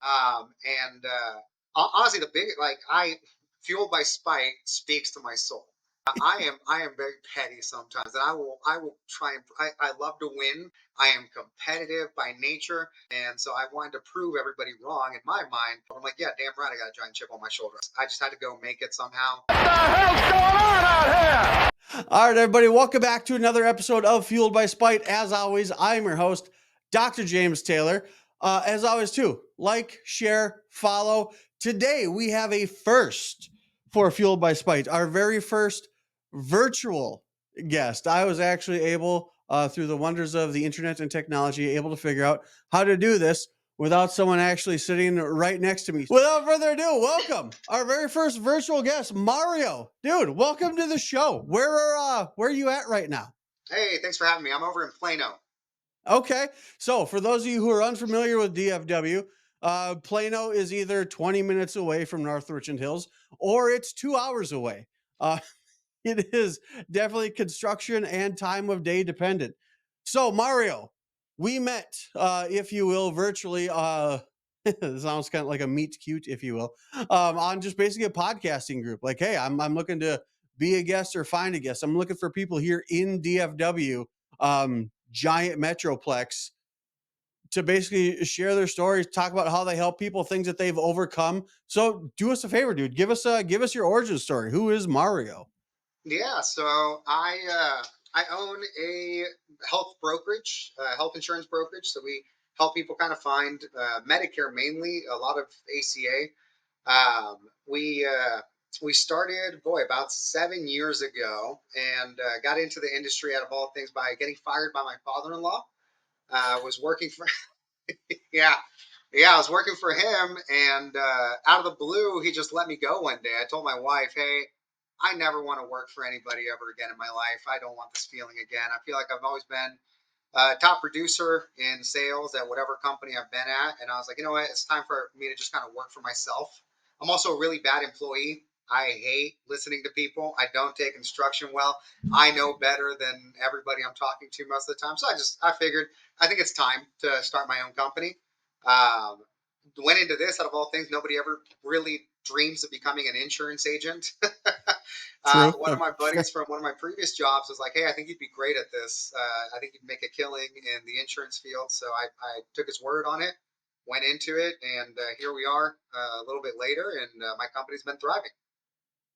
And honestly, the big like I fueled by spite speaks to my soul. I am very petty sometimes, and I will try and I love to win. I am competitive by nature, and so I wanted to prove everybody wrong in my mind. I'm like, yeah, damn right, I got a giant chip on my shoulder. I just had to go make it somehow. What the hell's going on out here? All right, everybody, welcome back to another episode of Fueled by Spite. As always, I'm your host, Dr. James Taylor. As always, too, like, share, follow. Today, we have a first for Fueled by Spite, our very first virtual guest. I was actually able, through the wonders of the internet and technology, able to figure out how to do this without someone actually sitting right next to me. Without further ado, welcome our very first virtual guest, Mario. Dude, welcome to the show. Where are you at right now? Hey, thanks for having me. I'm over in Plano. Okay, so for those of you who are unfamiliar with DFW, Plano is either 20 minutes away from North Richland Hills or it's 2 hours away. It is definitely construction and time of day dependent. So, Mario, we met, if you will, virtually. It sounds kind of like a meet cute, if you will, on just basically a podcasting group. Like, hey, I'm looking to be a guest or find a guest. I'm looking for people here in DFW, giant metroplex, to basically share their stories, talk about how they help people, things that they've overcome. So, do us a favor, dude. Give us your origin story. Who is Mario? Yeah, so I own a health brokerage, health insurance brokerage. So we help people kind of find Medicare mainly, a lot of ACA. We started, boy, about 7 years ago, and got into the industry out of all things by getting fired by my father-in-law. Was working for yeah, yeah, I was working for him, and out of the blue, he just let me go one day. I told my wife, "Hey, I never want to work for anybody ever again in my life. I don't want this feeling again. I feel like I've always been a top producer in sales at whatever company I've been at." And I was like, you know what? It's time for me to just kind of work for myself. I'm also a really bad employee. I hate listening to people. I don't take instruction well. I know better than everybody I'm talking to most of the time. So I figured, I think it's time to start my own company. Um, Went into this out of all things. Nobody ever really dreams of becoming an insurance agent. True. One of my buddies from one of my previous jobs was like, "Hey, I think you'd be great at this. I think you'd make a killing in the insurance field." So I took his word on it, went into it, and here we are a little bit later, and my company's been thriving.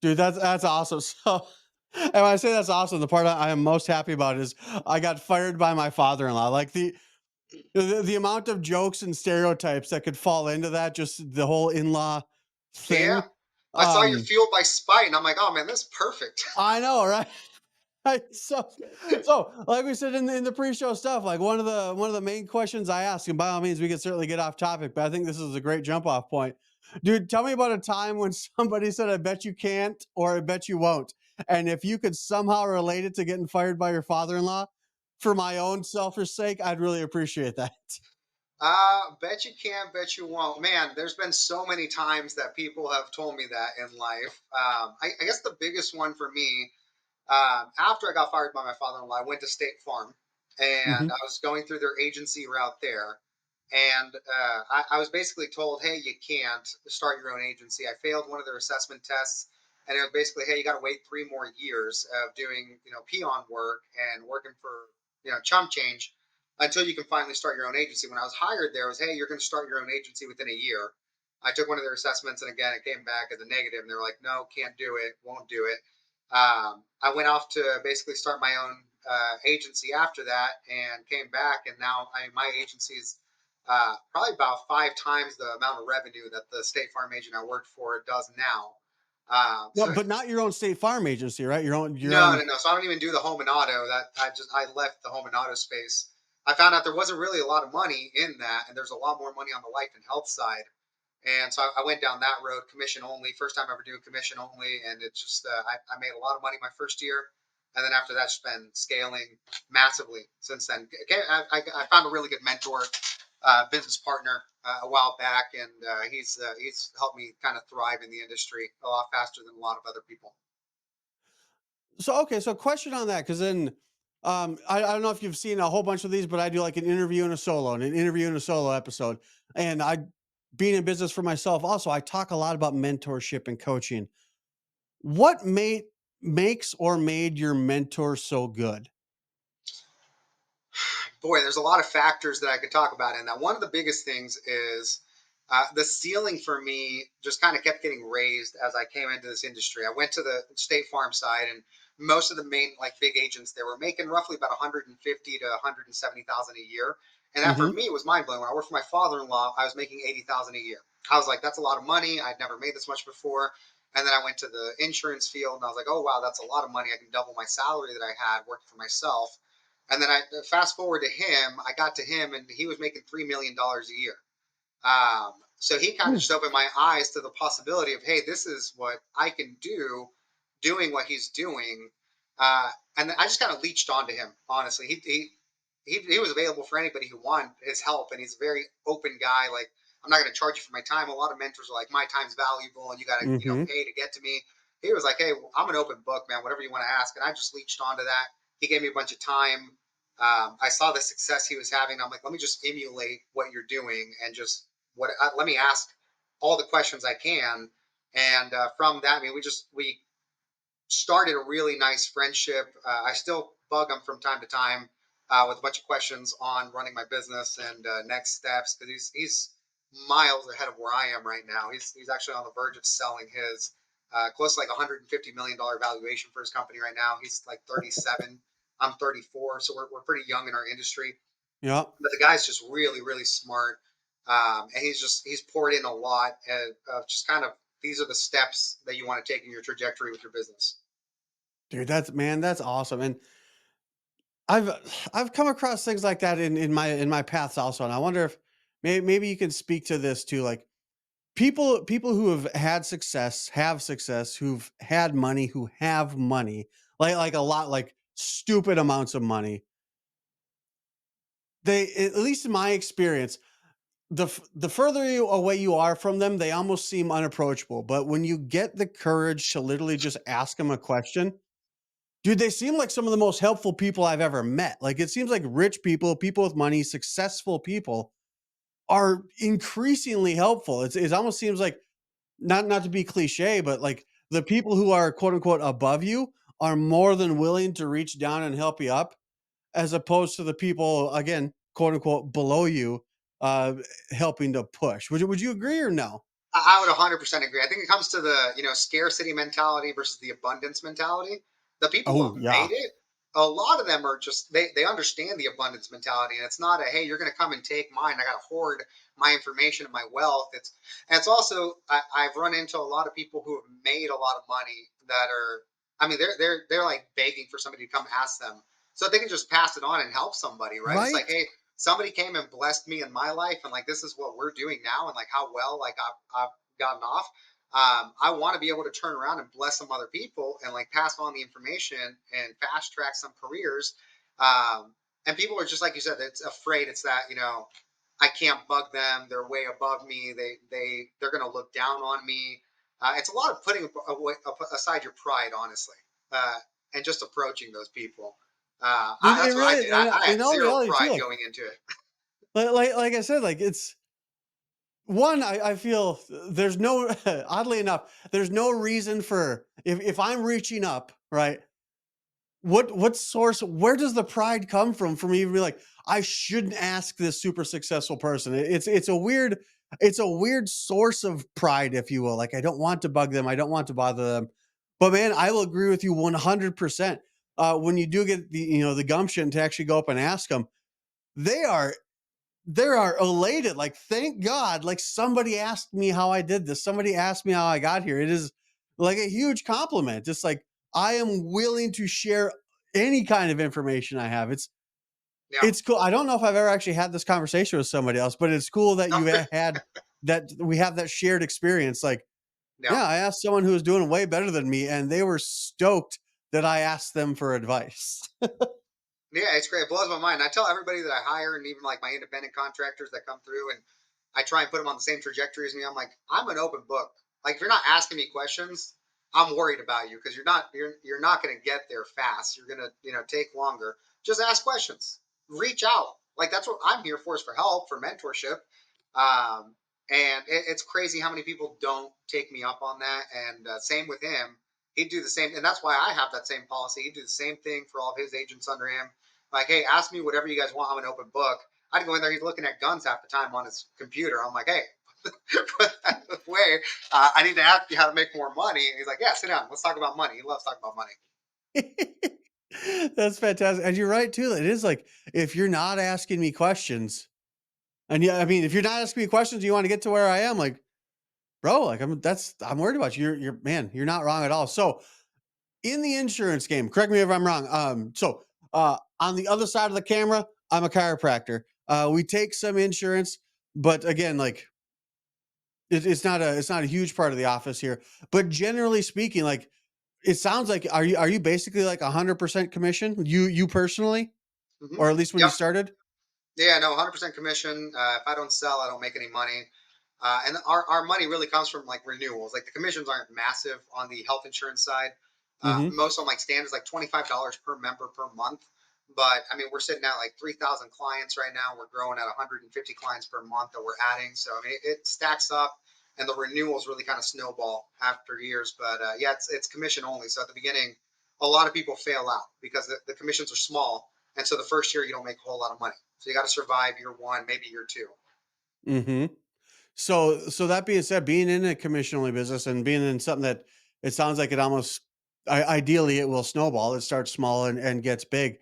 Dude, that's awesome. So, and when I say that's awesome, the part I am most happy about is I got fired by my father-in-law. Like the amount of jokes and stereotypes that could fall into that, just the whole in-law Yeah, thing. I saw you Um, fueled by spite, and I'm like, "Oh man, that's perfect." I know, right? Right. So like we said in the pre-show stuff, like one of the main questions I ask, and by all means we can certainly get off topic, but I think this is a great jump off point. Dude, tell me about a time when somebody said, "I bet you can't," or "I bet you won't." And if you could somehow relate it to getting fired by your father-in-law, for my own selfish sake, I'd really appreciate that. Bet you can, bet you won't. Man, there's been so many times that people have told me that in life. I guess the biggest one for me, after I got fired by my father-in-law, I went to State Farm, and Hmm. I was going through their agency route there. And I was basically told, "Hey, you can't start your own agency." I failed one of their assessment tests, and it was basically, "Hey, you got to wait 3 more years of doing, peon work and working for, chump change until you can finally start your own agency." When I was hired there, it was, "Hey, you're going to start your own agency within a year." I took one of their assessments, and again, it came back as a negative, and they were like, "No, can't do it, won't do it." I went off to basically start my own agency after that, and came back, and now my agency is probably about 5 times the amount of revenue that the State Farm agent I worked for does now. No, So but not your own State Farm agency, right? Your no, own. no, no. So I don't even do the home and auto. That I left the home and auto space. I found out there wasn't really a lot of money in that, and there's a lot more money on the life and health side. And so I went down that road, commission only. First time ever doing commission only, and it's just I made a lot of money my first year, and then after that, it's been scaling massively since then. I found a really good mentor, business partner a while back, and he's helped me kind of thrive in the industry a lot faster than a lot of other people. So okay, so question on that, because then I don't know if you've seen a whole bunch of these, but I do like an interview and a solo, and an interview and a solo episode, and I being in business for myself also, I talk a lot about mentorship and coaching. What makes or made your mentor so good? Boy, there's a lot of factors that I could talk about in that. One of the biggest things is the ceiling for me just kind of kept getting raised as I came into this industry. I went to the State Farm side, and most of the main like big agents they were making roughly about 150 to 170,000 a year, and that for Mhm. me was mind blowing. When I worked for my father-in-law, I was making 80,000 a year. I was like, that's a lot of money. I'd never made this much before. And then I went to the insurance field, and I was like, oh wow, that's a lot of money. I can double my salary that I had working for myself. And then I fast forward to him. I got to him, and he was making $3 million a year. So he kind of Mm. just opened my eyes to the possibility of, hey, this is what I can do, doing what he's doing. And I just kind of leached onto him. Honestly, he was available for anybody who wanted his help, and he's a very open guy. Like, I'm not going to charge you for my time. A lot of mentors are like, my time's valuable, and you got to Mhm. pay to get to me. He was like, hey, I'm an open book, man. Whatever you want to ask, and I just leached onto that. He gave me a bunch of time. I saw the success he was having. I'm like, let me just emulate what you're doing and just let me ask all the questions I can. And from that, I mean, we started a really nice friendship. I still bug him from time to time with a bunch of questions on running my business and next steps because he's miles ahead of where I am right now. He's actually on the verge of selling his close to like $150 million valuation for his company right now. He's like 37. I'm 34, so we're pretty young in our industry. Yeah. But the guy's just really really smart, and he's poured in a lot of just kind of these are the steps that you want to take in your trajectory with your business. Dude, that's awesome. And I've I've come across things like that in my paths also. And I wonder if maybe you can speak to this too. Like people who have success, who've had money, who have money, like a lot, like stupid amounts of money. They, at least in my experience, the further away you are from them, they almost seem unapproachable. But when you get the courage to literally just ask them a question, dude, they seem like some of the most helpful people I've ever met. Like it seems like rich people, people with money, successful people are increasingly helpful. It almost seems like, not to be cliche, but like the people who are quote unquote above you are more than willing to reach down and help you up, as opposed to the people, again, quote unquote below you, uh helping to push. Would you agree or no? I would 100% agree. I think it comes to the scarcity mentality versus the abundance mentality. The people who Oh have yeah. made it, a lot of them are just they understand the abundance mentality, and it's not a hey you're going to come and take mine. I got to hoard my information and my wealth. It's also I've run into a lot of people who have made a lot of money that are I mean they're like begging for somebody to come ask them so they can just pass it on and help somebody, right? It's like Right. hey somebody came and blessed me in my life and like this is what we're doing now and like how well like I've gotten off. I want to be able to turn around and bless some other people and like pass on the information and fast track some careers. And people are just like you said, it's afraid. It's that I can't bug them. They're way above me. They're going to look down on me. It's a lot of putting aside your pride, honestly, uh, and just approaching those people. It That's what I really did. and I in had all zero reality too, pride going into it. like I said, like it's one, I feel there's no oddly enough, there's no reason for, if I'm reaching up, right? What source, where does the pride come from for me to be like, I shouldn't ask this super successful person? It's a weird source of pride, if you will. Like I don't want to bug them, I don't want to bother them. But man, I will agree with you 100%. When you do get the gumption to actually go up and ask them, they are they are elated, like, "Thank God, like, somebody asked me how I did this. Somebody asked me how I got here." It is, like, a huge compliment. Just like, I am willing to share any kind of information I have. Yeah. It's cool. I don't know if I've ever actually had this conversation with somebody else, but it's cool that you had that we have that shared experience. Like, Yeah. yeah, I asked someone who was doing way better than me, and they were stoked that I asked them for advice. Yeah, it's great. It blows my mind. I tell everybody that I hire, and even like my independent contractors that come through, and I try and put them on the same trajectory as me. I'm like, I'm an open book. Like, if you're not asking me questions, I'm worried about you because you're not going to get there fast. You're going to take longer. Just ask questions. Reach out. Like that's what I'm here for is for help, for mentorship. Um, And it's crazy how many people don't take me up on that. And same with him. He'd do the same. And that's why I have that same policy. He'd do the same thing for all of his agents under him. Like, hey, ask me whatever you guys want. I'm an open book. I'd go in there. He's looking at guns half the time on his computer. I'm like, hey, put that away. I need to ask you how to make more money. And he's like, yeah, sit down. Let's talk about money. He loves talking about money. That's fantastic. And you're right too. It is like, if you're not asking me questions, and yeah, I mean, if you're not asking me questions, you want to get to where I am, like, bro, like I'm worried about you. You're man, you're not wrong at all. So in the insurance game, correct me if I'm wrong. On the other side of the camera, I'm a chiropractor. We take some insurance, but again, like it's not a huge part of the office here. But generally speaking, like it sounds like, are you basically like 100% commission? You personally, Hmm. or at least when you Yep. started? Yeah, no, 100% commission. If I don't sell, I don't make any money. And our money really comes from like renewals. Like the commissions aren't massive on the health insurance side. Mm-hmm. Most on like standards, like $25 per member per month. But I mean, we're sitting at like 3,000 clients right now. We're growing at 150 clients per month that we're adding. So I mean, it stacks up, and the renewals really kind of snowball after years. But yeah, it's commission only. So at the beginning, a lot of people fail out because the commissions are small, and so the first year you don't make a whole lot of money. So you got to survive year one, maybe year two. Mm-hmm. So that being said, being in a commission only business and being in something that it sounds like it almost ideally it will snowball. It starts small and gets big.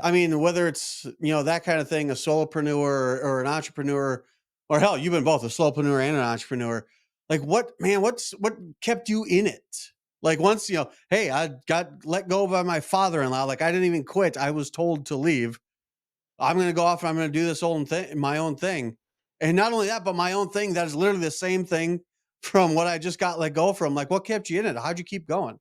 I mean, whether it's, that kind of thing, a solopreneur or an entrepreneur, or hell, you've been both a solopreneur and an entrepreneur. Like what kept you in it? Like once, hey, I got let go by my father-in-law. Like I didn't even quit. I was told to leave. I'm going to go off and I'm going to do this own thing, my own thing. And not only that, but my own thing that is literally the same thing from what I just got let go from. Like what kept you in it? How'd you keep going?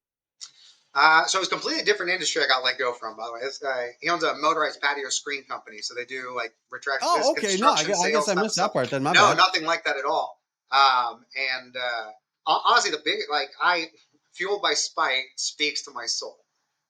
So it was a completely different industry I got let go from, by the way. This guy, he owns a motorized patio screen company. So they do like retract Oh, this okay. No, construction I guess sales I type of missed that stuff. part then. My No, bad. nothing like that at all. And honestly, the big, like fueled by spite speaks to my soul.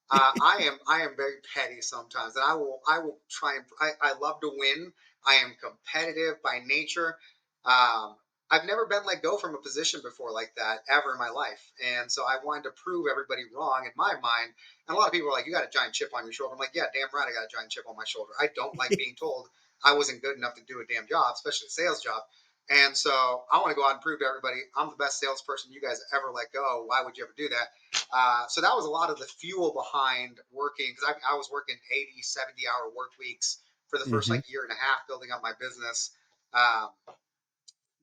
I am very petty sometimes, and I will try and I love to win. I am competitive by nature. Um, I've never been let go from a position before like that ever in my life, and so I wanted to prove everybody wrong in my mind. And a lot of people are like, "You got a giant chip on your shoulder." I'm like, "Yeah, damn right, I got a giant chip on my shoulder. I don't like being told I wasn't good enough to do a damn job, especially a sales job." And so I want to go out and prove to everybody I'm the best salesperson you guys ever let go. Why would you ever do that? So that was a lot of the fuel behind working because I was working 80, 70-hour work weeks for the first Hmm. like year and a half building up my business. Um,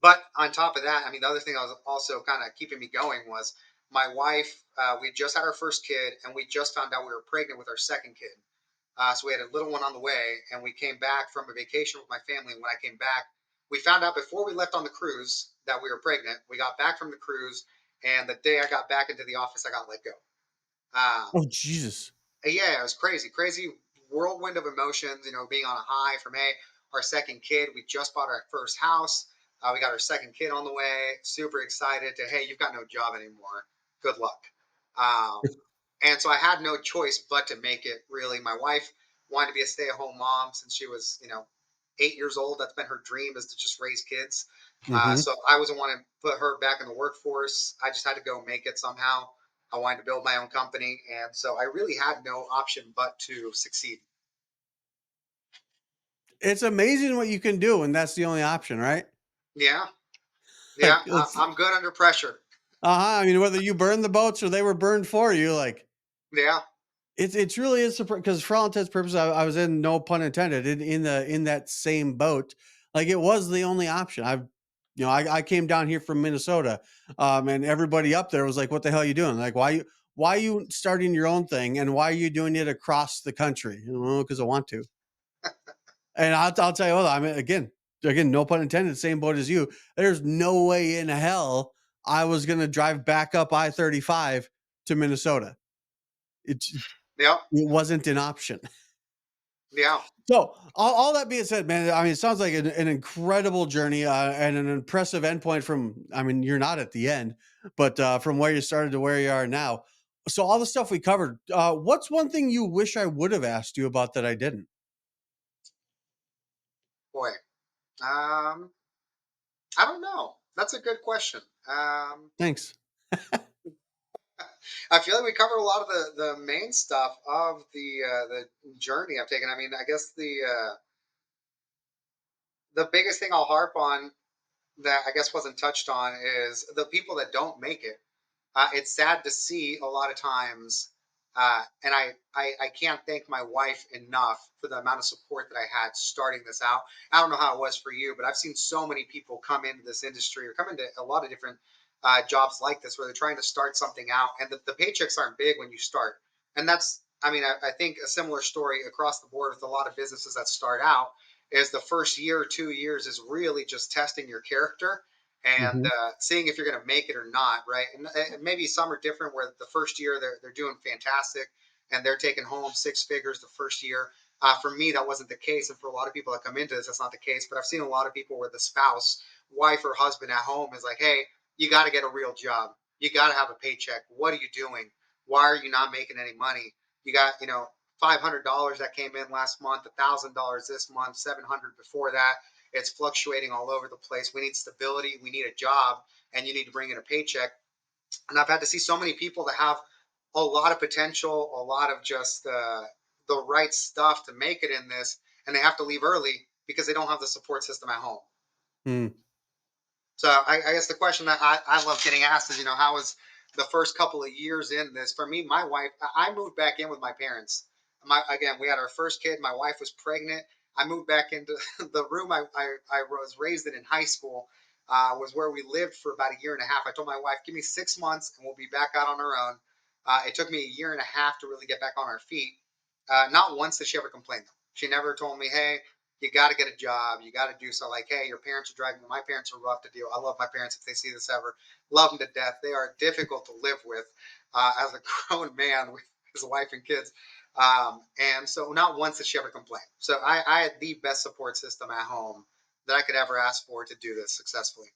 but on top of that, I mean, the other thing that was also kind of keeping me going was my wife. We just had our first kid and we just found out we were pregnant with our second kid. So we had a little one on the way and we came back from a vacation with my family. And when I came back, we found out before we left on the cruise that we were pregnant. We got back from the cruise, and the day I got back into the office, I got let go. Um, Oh, Jesus. yeah, it was crazy, crazy whirlwind of emotions. Being on a high from our second kid. We just bought our first house. We got our second kid on the way. Super excited to hey, you've got no job anymore. Good luck. Um, and so I had no choice but to make it. Really, my wife wanted to be a stay-at-home mom since she was 8 years old. That's been her dream is to just raise kids. Hmm. So I wasn't wanting to put her back in the workforce. I just had to go make it somehow. I wanted to build my own company, and so I really had no option but to succeed. It's amazing what you can do, and that's the only option, right? Yeah, yeah, Like it's I'm good under pressure. I mean, whether you burn the boats or they were burned for you, like Yeah, it's really is because for all intents and purposes, I was in, no pun intended, in that same boat. Like it was the only option. I came down here from Minnesota, and everybody up there was like, "What the hell are you doing? Like, why are you starting your own thing, and why are you doing it across the country?" Because I want to. And I'll tell you what, I mean, again, no pun intended, same boat as you. There's no way in hell I was gonna drive back up I-35 to Minnesota. It yeah, it wasn't an option. yeah. So all that being said, man, I mean, it sounds like an incredible journey and an impressive endpoint from. I mean, you're not at the end, but from where you started to where you are now. So all the stuff we covered. What's one thing you wish I would have asked you about that I didn't? Boy, um, I don't know. That's a good question. Thanks. I feel like we covered a lot of the main stuff of the journey I've taken. I mean, I guess the biggest thing I'll harp on that I guess wasn't touched on is the people that don't make it. It's sad to see a lot of times, and I can't thank my wife enough for the amount of support that I had starting this out. I don't know how it was for you, but I've seen so many people come into this industry or come into a lot of different jobs like this where they're trying to start something out, and the paychecks aren't big when you start. And that's, I mean, I think a similar story across the board with a lot of businesses that start out is the first year or 2 years is really just testing your character and Hmm. seeing if you're going to make it or not, right? And maybe some are different where the first year they're doing fantastic and they're taking home six figures the first year. For me, that wasn't the case, and for a lot of people that come into this, that's not the case. But I've seen a lot of people where the spouse, wife, or husband at home is like, "Hey, you got to get a real job. You got to have a paycheck. What are you doing? Why are you not making any money? You got, $500 that came in last month, $1,000 this month, 700 before that. It's fluctuating all over the place. We need stability. We need a job, and you need to bring in a paycheck." And I've had to see so many people that have a lot of potential, a lot of just the right stuff to make it in this, and they have to leave early because they don't have the support system at home. Mm. So I guess the question that I love getting asked is, how was the first couple of years in this? For me, my wife, I moved back in with my parents. Again, we had our first kid. My wife was pregnant. I moved back into the room I was raised in high school. Was where we lived for about a year and a half. I told my wife, give me 6 months and we'll be back out on our own. It took me a year and a half to really get back on our feet. Not once did she ever complain, though. She never told me, hey, you got to get a job. You got to do so. Like, hey, your parents are driving. My parents are rough to deal. I love my parents if they see this ever. Love them to death. They are difficult to live with as a grown man with his wife and kids. And so not once did she ever complain. So I had the best support system at home that I could ever ask for to do this successfully.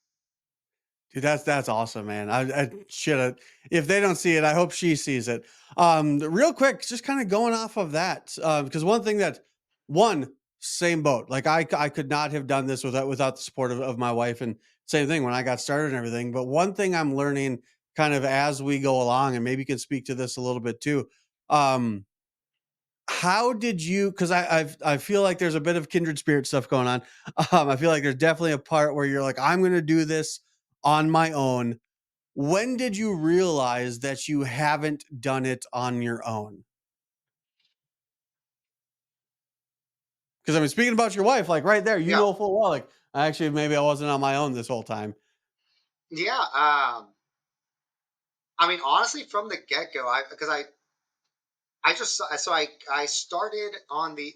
Dude, that's awesome, man. I should have. If they don't see it, I hope she sees it. Real quick, just kind of going off of that, because one thing that one same boat. Like I could not have done this without the support of my wife, and same thing when I got started and everything. But one thing I'm learning, kind of as we go along, and maybe you can speak to this a little bit too. Um, how did you? Because I feel like there's a bit of kindred spirit stuff going on. I feel like there's definitely a part where you're like, I'm going to do this on my own. When did you realize that you haven't done it on your own? Because I mean, speaking about your wife, like right there, you Yeah. know full well, like actually maybe I wasn't on my own this whole time. Yeah. I mean, honestly, from the get go, because I just so I started on the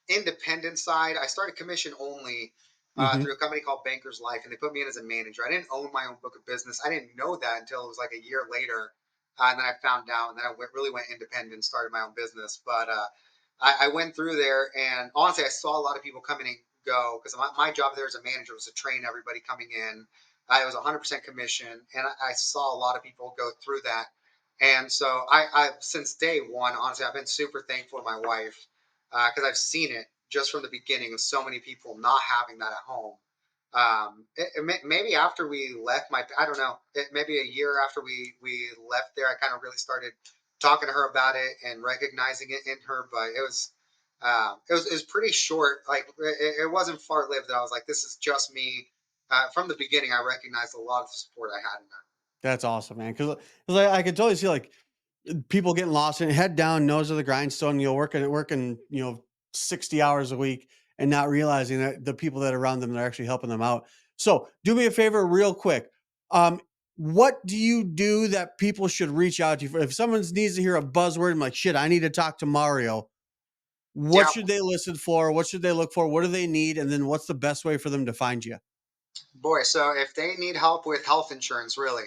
independent side. I started commission only Hmm. through a company called Bankers Life, and they put me in as a manager. I didn't own my own book of business. I didn't know that until it was like a year later, and then I found out, and then really went independent and started my own business. But I went through there, and honestly, I saw a lot of people coming and go because my job there as a manager was to train everybody coming in. It was 100% commission, and I saw a lot of people go through that. And so I since day one, honestly, I've been super thankful to my wife because I've seen it just from the beginning of so many people not having that at home. Maybe after we left, I don't know, maybe a year after we left there, I kind of really started talking to her about it and recognizing it in her. But it was pretty short. Like it wasn't far lived that I was like, this is just me. From the beginning, I recognized a lot of the support I had in her. That's awesome, man. Because I could totally see like people getting lost and head down, nose to the grindstone, working, 60 hours a week and not realizing that the people that are around them that are actually helping them out. So do me a favor real quick. Um, what do you do that people should reach out to you for? If someone needs to hear a buzzword, I'm like, shit, I need to talk to Mario. What Yeah, should they listen for? What should they look for? What do they need? And then what's the best way for them to find you? boy, so if they need help with health insurance, really,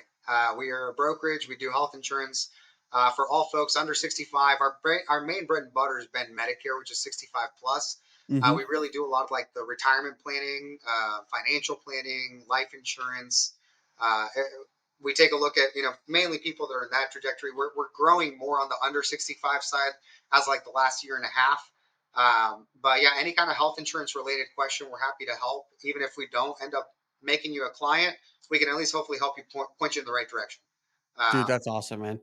we are a brokerage. We do health insurance for all folks under 65. Our main bread and butter has been Medicare, which is 65 plus. Hmm. We really do a lot of like the retirement planning, financial planning, life insurance. We take a look at mainly people that are in that trajectory. We're growing more on the under 65 side as like the last year and a half. But yeah, any kind of health insurance related question, we're happy to help. Even if we don't end up making you a client, we can at least hopefully help you point you in the right direction. Dude, Um, that's awesome, man.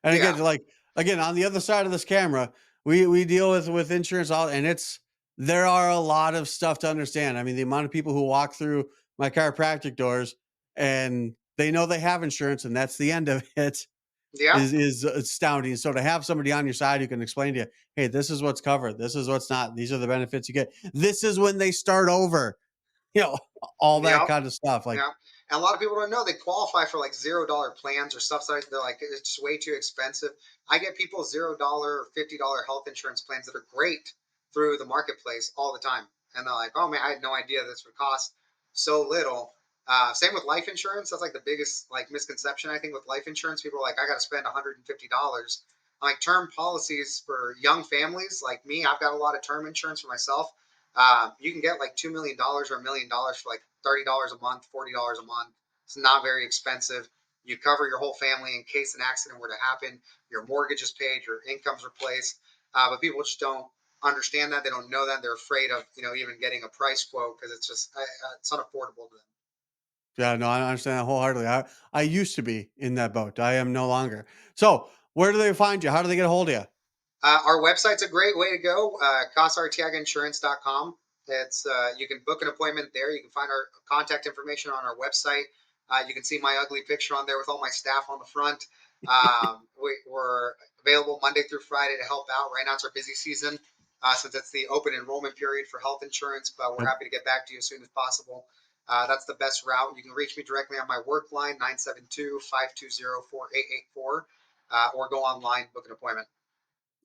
And yeah, again, like again, on the other side of this camera, we deal with insurance all, and it's there are a lot of stuff to understand. I mean, the amount of people who walk through my chiropractic doors and they know they have insurance and that's the end of it yeah, is astounding. So to have somebody on your side who can explain to you, hey, this is what's covered, this is what's not, these are the benefits you get. This is when they start over, you know, all that yeah. kind of stuff. Like, Yeah. And a lot of people don't know they qualify for like $0 plans or stuff like they're like it's just way too expensive. I get people $0 or $50 health insurance plans that are great through the marketplace all the time. And they're like, oh man, I had no idea this would cost so little. Same with life insurance. That's like the biggest like misconception I think with life insurance. People are like, I got to spend $150. Like term policies for young families like me, I've got a lot of term insurance for myself. You can get like $2 million or $1 million for like $30 a month, $40 a month. It's not very expensive. You cover your whole family in case an accident were to happen. Your mortgage is paid, your income's replaced. But people just don't understand that. They don't know that. They're afraid of even getting a price quote because it's just it's unaffordable to them. yeah, no, I understand that wholeheartedly. I used to be in that boat. I am no longer. So, where do they find you? How do they get a hold of you? Our website's a great way to go. CasArteagaInsurance.com. It's you can book an appointment there. You can find our contact information on our website. You can see my ugly picture on there with all my staff on the front. We're available Monday through Friday to help out. Right now it's our busy season since it's the open enrollment period for health insurance, but we're Yep. happy to get back to you as soon as possible. That's the best route. You can reach me directly on my work line, 972-520-4884, or go online, book an appointment.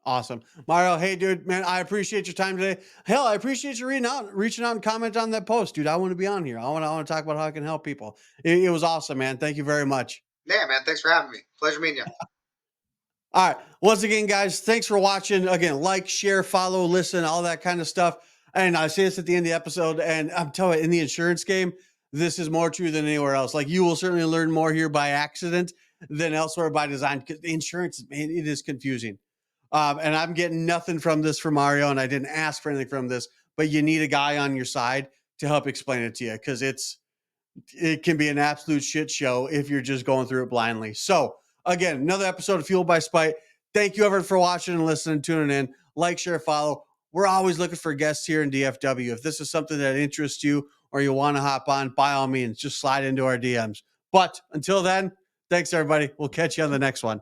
Awesome. Mario, hey dude, man, I appreciate your time today. Hell, I appreciate you reaching out and comment on that post, dude. I want to be on here. I want to talk about how I can help people. It was awesome, man. Thank you very much. Yeah, man. Thanks for having me. Pleasure meeting you. All right. Once again, guys, thanks for watching. Again, like, share, follow, listen, all that kind of stuff. And I say this at the end of the episode, and I'm telling you, in the insurance game, this is more true than anywhere else. Like, you will certainly learn more here by accident than elsewhere by design. Because insurance, man, it is confusing. And I'm getting nothing from this for Mario, and I didn't ask for anything from this, but you need a guy on your side to help explain it to you because it can be an absolute shit show if you're just going through it blindly. So, again, another episode of Fueled by Spite. Thank you, everyone, for watching and listening, tuning in. Like, share, follow. We're always looking for guests here in DFW. If this is something that interests you or you want to hop on, by all means, just slide into our DMs. But until then, thanks, everybody. We'll catch you on the next one.